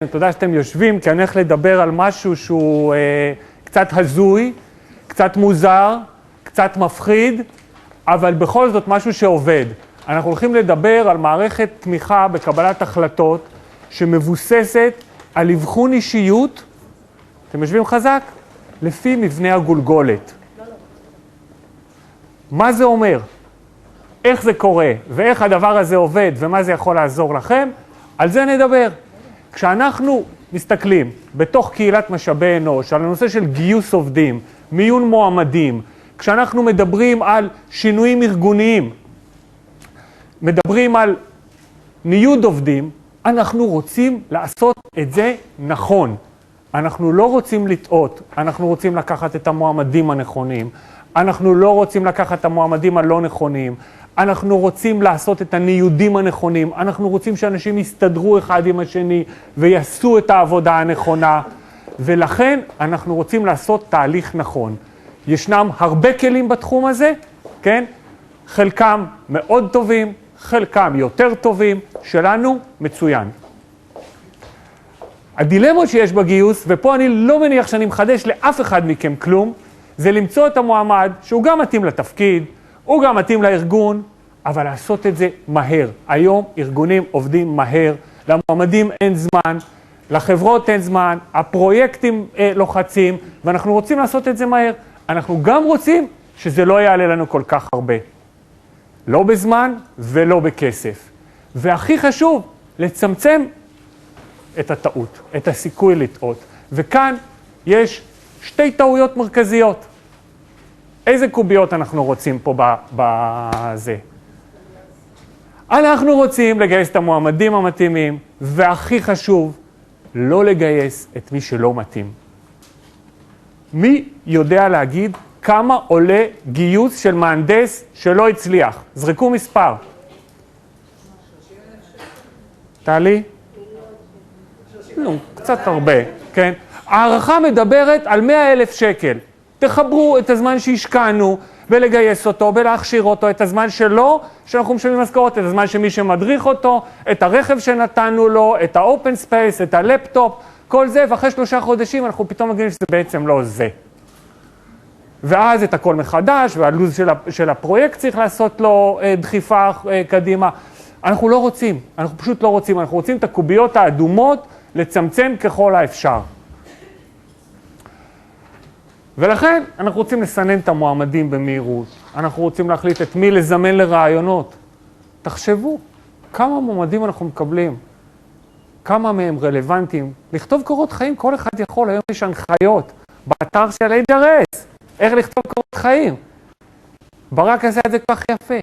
תודה שאתם יושבים, כי אני הולך לדבר על משהו שהוא קצת הזוי, קצת מוזר, קצת מפחיד, אבל בכל זאת משהו שעובד. אנחנו הולכים לדבר על מערכת תמיכה בקבלת החלטות שמבוססת על אבחון אישיות, אתם יושבים חזק? לפי מבנה הגולגולת. מה זה אומר? איך זה קורה? ואיך הדבר הזה עובד? ומה זה יכול לעזור לכם? על זה נדבר. כשאנחנו מסתכלים בתוך קהילת משאבי אנוש, על הנושא של גיוס עובדים, מיון מועמדים, כשאנחנו מדברים על שינויים ארגוניים, מדברים על ניוד עובדים, אנחנו רוצים לעשות את זה נכון. אנחנו לא רוצים לטעות, אנחנו רוצים לקחת את המועמדים הנכונים, אנחנו לא רוצים לקחת את המועמדים הלא נכונים, אנחנו רוצים לעשות את הניודים הנכונים, אנחנו רוצים שאנשים יסתדרו אחד עם השני ויעשו את העבודה הנכונה, ולכן אנחנו רוצים לעשות תהליך נכון. ישנם הרבה כלים בתחום הזה, כן? חלקם מאוד טובים, חלקם יותר טובים, שלנו מצוין. הדילמות שיש בגיוס, ופה אני לא מניח שאני מחדש לאף אחד מכם כלום, זה למצוא את המועמד שהוא גם מתאים לתפקיד, הוא גם מתאים לארגון, אבל לעשות את זה מהר. היום ארגונים עובדים מהר, למועמדים אין זמן, לחברות אין זמן, הפרויקטים לוחצים, ואנחנו רוצים לעשות את זה מהר. אנחנו גם רוצים שזה לא יעלה לנו כל כך הרבה. לא בזמן ולא בכסף. והכי חשוב, לצמצם את הטעות, את הסיכוי לטעות. וכאן יש שתי טעויות מרכזיות. איזה קוביות אנחנו רוצים פה בזה? אנחנו רוצים לגייס את המועמדים המתאימים, והכי חשוב, לא לגייס את מי שלא מתאים. מי יודע להגיד כמה עולה גיוס של מהנדס שלא הצליח? זרקו מספר. תעלי? נו, קצת הרבה, כן? הערכה מדברת על 100,000 שקל. תחברו את הזמן שהשקענו ולגייס אותו, ולהכשיר אותו, את הזמן שלו, שאנחנו משלמים משכורת, את הזמן שמי שמדריך אותו, את הרכב שנתנו לו, את האופן ספייס, את הלפטופ, כל זה, ואחרי 3 חודשים אנחנו פתאום מגנים שזה בעצם לא זה. ואז את הכל מחדש, והלו"ז של הפרויקט צריך לעשות לו דחיפה קדימה. אנחנו לא רוצים, אנחנו פשוט לא רוצים, אנחנו רוצים את הקוביות האדומות לצמצם ככל האפשר. ולכן אנחנו רוצים לסנן את המועמדים במהירות, אנחנו רוצים להחליט את מי לזמן לרעיונות. תחשבו, כמה מועמדים אנחנו מקבלים, כמה מהם רלוונטיים. לכתוב קורות חיים, כל אחד יכול, היום יש הנחיות באתר של HRS, איך לכתוב קורות חיים. ברק עשה את זה כך יפה.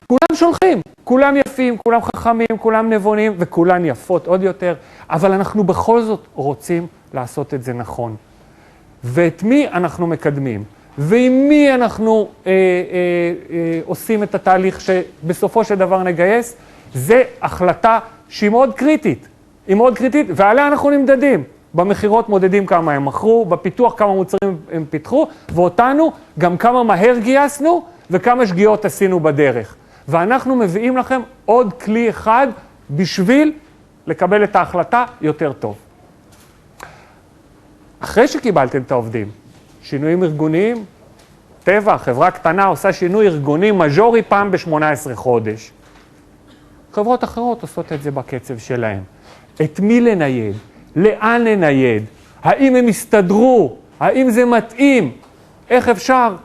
כולם שולחים, כולם יפים, כולם חכמים, כולם נבונים, וכולם יפות עוד יותר, אבל אנחנו בכל זאת רוצים לעשות את זה נכון. ואת מי אנחנו מקדמים, ועם מי אנחנו עושים את התהליך שבסופו של דבר נגייס, זה החלטה שהיא מאוד קריטית. היא מאוד קריטית, ועליה אנחנו נמדדים. במחירות מודדים כמה הם מכרו, בפיתוח כמה מוצרים הם פיתחו, ואותנו גם כמה מהר גייסנו, וכמה שגיאות עשינו בדרך. ואנחנו מביאים לכם עוד כלי אחד בשביל לקבל את ההחלטה יותר טוב. אחרי שקיבלתם את העובדים, שינויים ארגוניים, טבע, חברה קטנה עושה שינוי ארגוני מז'ורי פעם ב-18 חודש. חברות אחרות עושות את זה בקצב שלהם. את מי לנייד? לאן לנייד? האם הם יסתדרו? האם זה מתאים? איך אפשר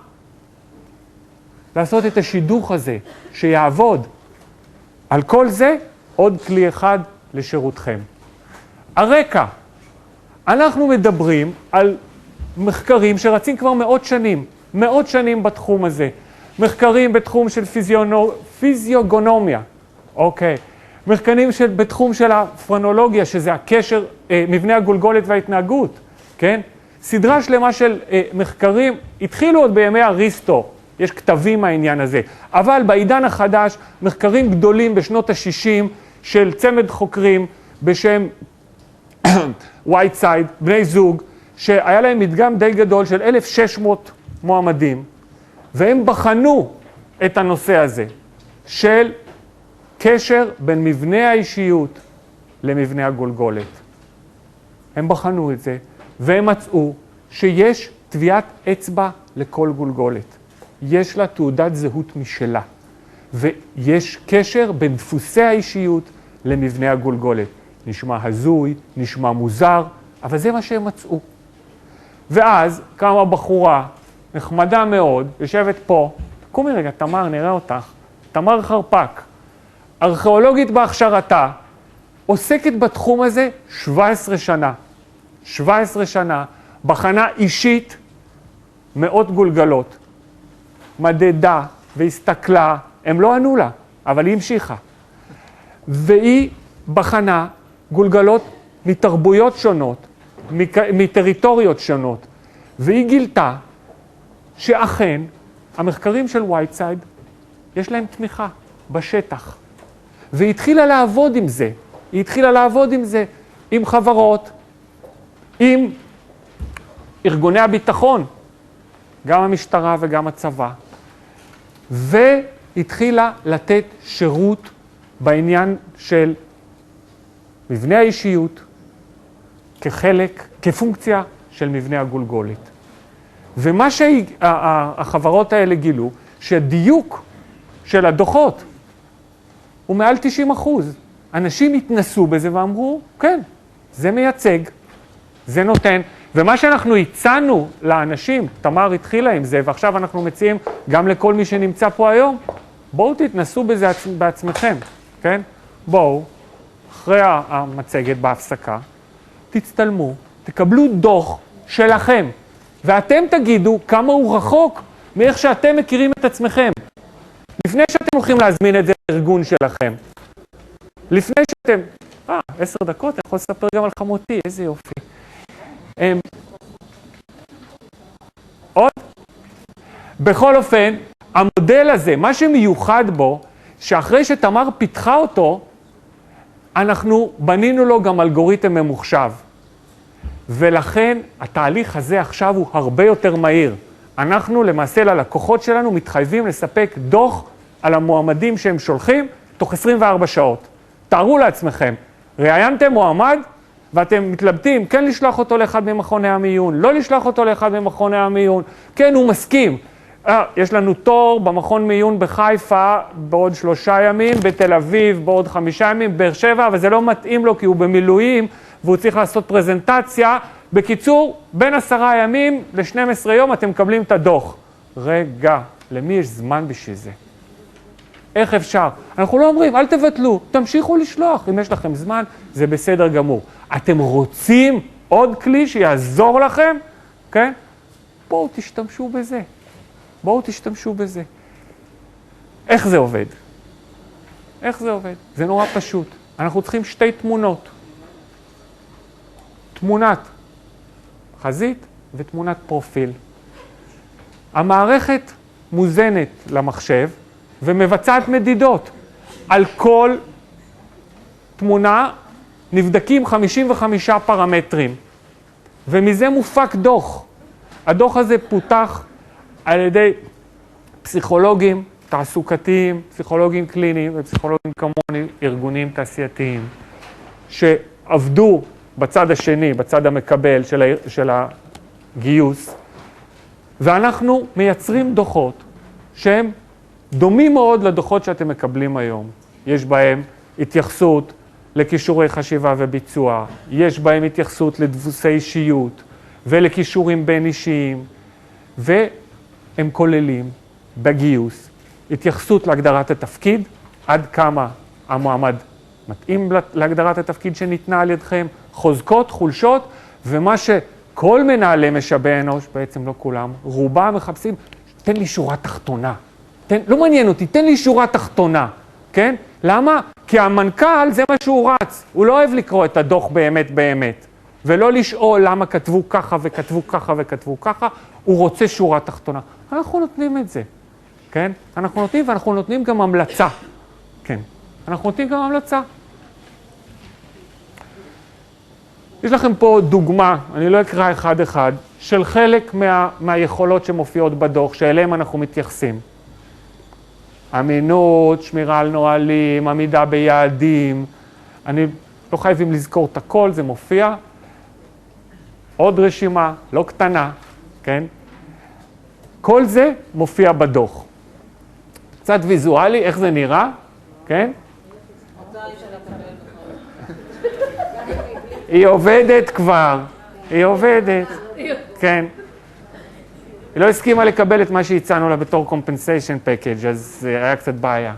לעשות את השידוך הזה שיעבוד? על כל זה עוד כלי אחד לשירותכם. הרקע. אנחנו מדברים על מחקרים שרצים כבר מאות שנים בתחום הזה. מחקרים בתחום של פיזיוגנומיה, אוקיי. מחקרים בתחום של הפרנולוגיה, שזה הקשר, מבנה הגולגולת וההתנהגות, כן? סדרה שלמה של מחקרים, התחילו עוד בימי אריסטו, יש כתבים מהעניין הזה, אבל בעידן החדש, מחקרים גדולים בשנות ה-60 של צמד חוקרים בשם ווייטסייד, בני זוג, שהיה להם מדגם די גדול של 1,600 מועמדים, והם בחנו את הנושא הזה של קשר בין מבנה האישיות למבנה הגולגולת. הם בחנו את זה, והם מצאו שיש טביעת אצבע לכל גולגולת. יש לה תעודת זהות משלה, ויש קשר בין דפוסי האישיות למבנה הגולגולת. נשמע הזוי, נשמע מוזר, אבל זה מה שהם מצאו. ואז קמה בחורה נחמדה מאוד, יושבת פה, קומי רגע, תמר, נראה אותך, תמר חרפק, ארכיאולוגית בהכשרתה, עוסקת בתחום הזה 17 שנה. 17 שנה, בחנה אישית מאות גולגלות, מדדה והסתכלה, הם לא ענו לה, אבל היא המשיכה. והיא בחנה גולגלות מתרבויות שונות, מטריטוריות שונות, והיא גילתה שאכן המחקרים של וייטסייד יש להם תמיכה בשטח. והיא התחילה לעבוד עם זה, היא התחילה לעבוד עם זה, עם חברות, עם ארגוני הביטחון, גם המשטרה וגם הצבא, והתחילה לתת שירות בעניין של מבנה האישיות כחלק, כפונקציה של מבנה הגולגולת. ומה שהחברות האלה גילו, שהדיוק של הדוחות הוא מעל 90%. אנשים התנסו בזה ואמרו, כן, זה מייצג, זה נותן. ומה שאנחנו הצענו לאנשים, תמר התחילה עם זה, ועכשיו אנחנו מציעים גם לכל מי שנמצא פה היום, בואו תתנסו בזה בעצמכם, כן? בואו, אחרי המצגת בהפסקה, תצטלמו, תקבלו דוח שלכם, ואתם תגידו כמה הוא רחוק מאיך שאתם מכירים את עצמכם. לפני שאתם הולכים להזמין את זה לארגון שלכם. לפני שאתם... 10 דקות, אני יכול לספר גם על חמותי, איזה יופי. עוד? בכל אופן, המודל הזה, מה שמיוחד בו, שאחרי שתמר פיתחה אותו, אנחנו בנינו לו גם אלגוריתם ממוחשב. ולכן התהליך הזה עכשיו הוא הרבה יותר מהיר. אנחנו למעשה ללקוחות שלנו מתחייבים לספק דוח על המועמדים שהם שולחים תוך 24 שעות. תארו לעצמכם, ראיינתם מועמד ואתם מתלבטים, כן לשלוח אותו לאחד ממכוני המיון, לא לשלוח אותו לאחד ממכוני המיון, כן הוא מסכים. יש לנו תור במכון מיון בחיפה בעוד 3 ימים, בתל אביב בעוד 5 ימים, באר שבע, אבל זה לא מתאים לו כי הוא במילואים והוא צריך לעשות פרזנטציה. בקיצור, בין 10 ימים ל-12 יום אתם מקבלים את הדוח. רגע, למי יש זמן בשביל זה? איך אפשר? אנחנו לא אומרים, אל תבטלו, תמשיכו לשלוח. אם יש לכם זמן, זה בסדר גמור. אתם רוצים עוד כלי שיעזור לכם? כן? בואו תשתמשו בזה. בואו תשתמשו בזה. איך זה עובד? איך זה עובד? זה נורא פשוט. אנחנו צריכים 2 תמונות. תמונת חזית ותמונת פרופיל. המערכת מוזנת למחשב ומבצעת מדידות. על כל תמונה נבדקים 55 פרמטרים, ומזה מופק דוח. הדוח הזה פותח על ידי פסיכולוגים תעסוקתיים, פסיכולוגים קליניים ופסיכולוגים כמוני, ארגונים תעשייתיים, שעבדו בצד השני, בצד המקבל של הגיוס, ואנחנו מייצרים דוחות שהם דומים מאוד לדוחות שאתם מקבלים היום. יש בהם התייחסות לכישורי חשיבה וביצוע, יש בהם התייחסות לדפוסי אישיות ולכישורים בין אישיים, והם כוללים בגיוס התייחסות להגדרת התפקיד, עד כמה המועמד מתאים להגדרת התפקיד שניתנה על ידכם, חוזקות, חולשות, ומה שכל מנהלי משאבי אנוש, בעצם לא כולם, רובם מחפשים, תן לי שורה תחתונה. לא מעניין אותי, תן לי שורה תחתונה, כן? למה? כי המנכ"ל זה מה שהוא רץ, הוא לא אוהב לקרוא את הדוח באמת באמת, ולא לשאול למה כתבו ככה וכתבו ככה וכתבו ככה, הוא רוצה שורה תחתונה. אנחנו נותנים את זה, כן? אנחנו נותנים, ואנחנו נותנים גם המלצה, כן? אנחנו נותנים גם המלצה. יש לכם פה דוגמה, אני לא אקרא אחד, של חלק מהיכולות שמופיעות בדוח, שאליהם אנחנו מתייחסים. אמינות, שמירה על נועלים, עמידה ביעדים. אני לא חייבים לזכור את הכל, זה מופיע. עוד רשימה, לא קטנה, כן? כל זה מופיע בדוח. קצת ויזואלי, איך זה נראה, כן? היא עובדת כבר, היא עובדת, כן. היא לא הסכימה לקבל את מה שהצענו לה בתור compensation package, אז זה היה קצת בעיה.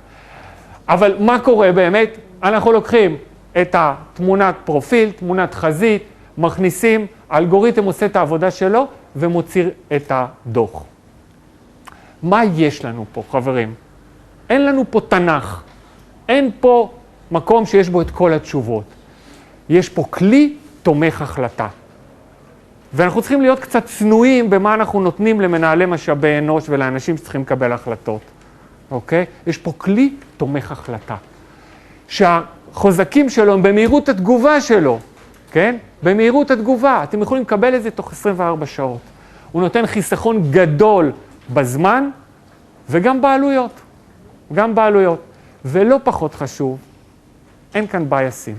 אבל מה קורה באמת? אנחנו לוקחים את התמונת פרופיל, תמונת חזית, מכניסים, האלגוריתם עושה את העבודה שלו ומוציא את הדוח. מה יש לנו פה, חברים? אין לנו פה תנ"ך, אין פה מקום שיש בו את כל התשובות. יש פה כלי תומך החלטה. ואנחנו צריכים להיות קצת צנועים במה אנחנו נותנים למנהלי משאבי אנוש ולאנשים שצריכים לקבל החלטות. אוקיי? יש פה כלי תומך החלטה. שהחוזקים שלו הם במהירות התגובה שלו, כן? במהירות התגובה. אתם יכולים לקבל את זה תוך 24 שעות. הוא נותן חיסכון גדול בזמן וגם בעלויות. גם בעלויות. ולא פחות חשוב, אין כאן בייסים.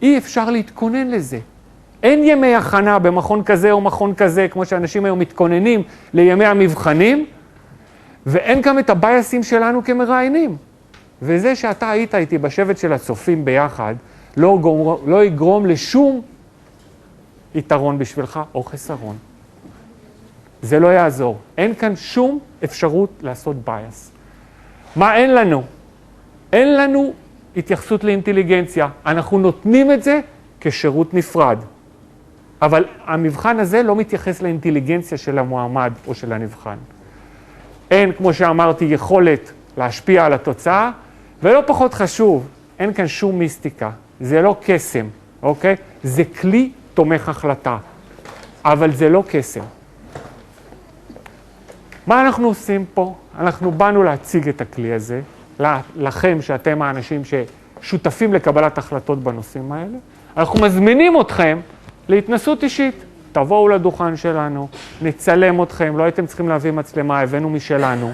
אי אפשר להתכונן לזה. אין ימי הכנה במכון כזה או מכון כזה, כמו שאנשים היום מתכוננים לימי המבחנים, ואין גם את הבייסים שלנו כמראיינים. וזה שאתה היית איתי בשבט של הצופים ביחד, לא יגרום לשום יתרון בשבילך או חסרון. זה לא יעזור. אין כאן שום אפשרות לעשות בייס. מה אין לנו? אין לנו התייחסות לאינטליגנציה. אנחנו נותנים את זה כשירות נפרד. אבל המבחן הזה לא מתייחס לאינטליגנציה של המועמד או של הנבחן. אין, כמו שאמרתי, יכולת להשפיע על התוצאה, ולא פחות חשוב, אין כאן שום מיסטיקה. זה לא קסם, אוקיי? זה כלי תומך החלטה, אבל זה לא קסם. מה אנחנו עושים פה? אנחנו באנו להציג את הכלי הזה, לכם שאתם האנשים ששותפים לקבלת החלטות בנושאים האלה. אנחנו מזמינים אתכם להתנסות אישית. תבואו לדוכן שלנו, נצלם אתכם, לא הייתם צריכים להביא מצלמה, הבאנו משלנו,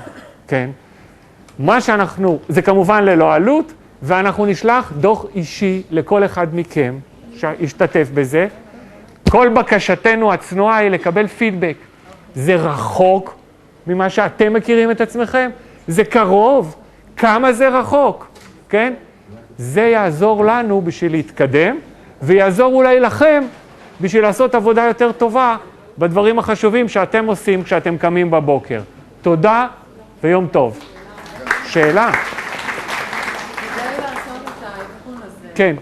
כן? מה שאנחנו, זה כמובן ללא עלות, ואנחנו נשלח דוח אישי לכל אחד מכם שישתתף בזה. כל בקשתנו הצנועה היא לקבל פידבק. זה רחוק ממה שאתם מכירים את עצמכם, זה קרוב, כמה זה רחוק, כן? זה יעזור לנו בשביל להתקדם, ויעזור אולי לכם בשביל לעשות עבודה יותר טובה בדברים החשובים שאתם עושים כשאתם קמים בבוקר. תודה ויום טוב. שאלה? כדי לעשות את האבחון הזה, כן.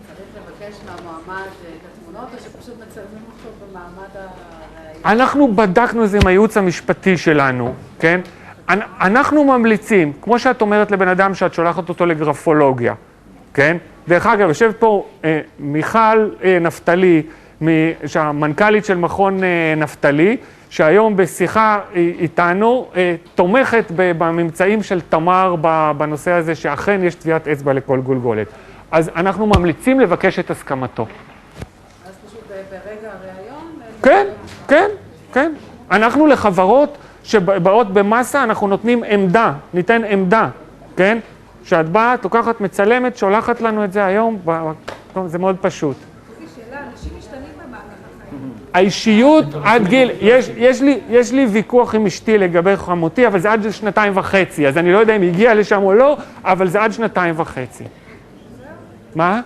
צריך לבקש מהמועמד את התמונות, או שפשוט מצלמים אותו במעמד הראייה? אנחנו בדקנו את זה עם הייעוץ המשפטי שלנו, כן? אנחנו ממליצים, כמו שאת אומרת לבן אדם שאת שולחת אותו לגרפולוגיה, כן? דרך אגב, יושב פה מיכל נפתלי, המנכ"לית של מכון נפתלי, שהיום בשיחה איתנו תומכת בממצאים של תמר בנושא הזה, שאכן יש טביעת אצבע לכל גולגולת. אז אנחנו ממליצים לבקש את הסכמתו. אז פשוט ברגע הראיון? כן, כן, כן. אנחנו לחברות שבאות במסה, אנחנו נותנים עמדה, ניתן עמדה, כן? שאת באה, לוקחת, מצלמת, שולחת לנו את זה היום, זה מאוד פשוט. שאלה, אנשים משתנים במהלך החיים. האישיות עד גיל, יש לי ויכוח עם אשתי לגבי חמותי, אבל זה עד 2.5, אז אני לא יודע אם הגיע לשם או לא, אבל זה עד 2.5. מה?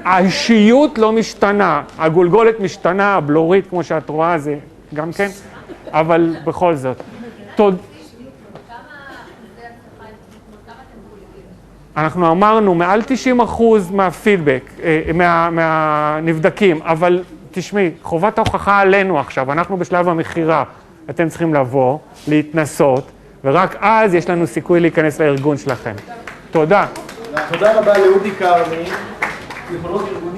האישיות לא משתנה, הגולגולת משתנה, הבלורית, כמו שאת רואה, זה גם כן, אבל בכל זאת. אנחנו אמרנו, מעל 90% מהפידבק, מהנבדקים, אבל תשמעי, חובת ההוכחה עלינו עכשיו, אנחנו בשלב המחירה, אתם צריכים לבוא, להתנסות, ורק אז יש לנו סיכוי להיכנס לארגון שלכם. תודה. תודה רבה לאודי קרני, פסיכולוג ארגוני.